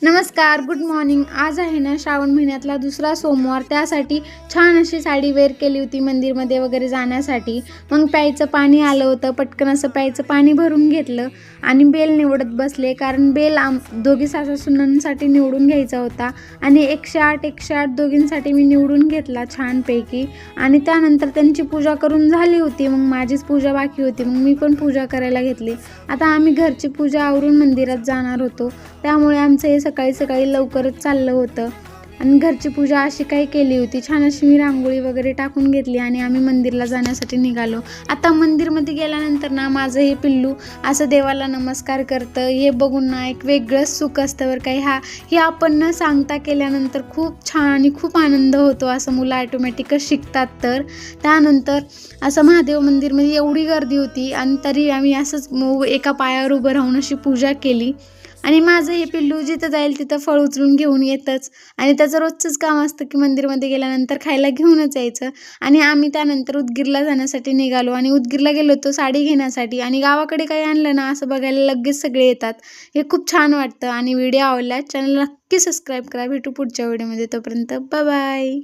नमस्कार, good morning. आज आहे ना श्रावण महिन्यातला दुसरा सोमवार. त्यासाठी छान अशी साडी वेअर केली होती मंदिरमध्ये वगैरे जाण्यासाठी. मग प्यायचं पाणी आलं होतं, पटकन असं प्यायचं पाणी भरून घेतलं आणि बेल निवडत बसले. कारण बेल दोघी सासूसुनांसाठी निवडून घ्यायचा होता आणि 108 दोघींसाठी मी निवडून घेतला छानपैकी. आणि त्यानंतर त्यांची पूजा करून झाली होती. मग माझीच पूजा बाकी होती, मग मी पण पूजा करायला घेतली. आता आम्ही घरची पूजा आवरून मंदिरात जाणार होतो, त्यामुळे आमचं हे सकाळी सकाळी लवकरच चाललं होतं. आणि घरची पूजा अशी काही केली होती, छान अशी मी रांगोळी वगैरे टाकून घेतली आणि आम्ही मंदिरला जाण्यासाठी निघालो. आता मंदिरमध्ये गेल्यानंतर ना माझं हे पिल्लू असं देवाला नमस्कार करतं, हे बघून ना एक वेगळंच सुख असतं बरं काही. हे आपण न सांगता केल्यानंतर खूप छान आणि खूप आनंद होतो, असं मुलं ॲटोमॅटिकच शिकतात. तर त्यानंतर असं महादेव मंदिरमध्ये एवढी गर्दी होती आणि तरी आम्ही असंच एका पायावर उभं राहून अशी पूजा केली. आणि माझं हे पिल्लू जिथं जाईल तिथं फळ उचलून घेऊन येतंच आणि त्याचं रोजचंच काम असतं की मंदिरमध्ये गेल्यानंतर खायला घेऊनच यायचं. आणि आम्ही त्यानंतर उदगीरला जाण्यासाठी निघालो आणि उदगीरला गेलो होतो साडी घेण्यासाठी. आणि गावाकडे काही आणलं ना असं बघायला लगेच सगळे येतात, हे खूप छान वाटतं. आणि व्हिडिओ आवडल्यास चॅनलला नक्की सबस्क्राईब करा. भेटू पुढच्या व्हिडिओमध्ये, तोपर्यंत बाय बाय.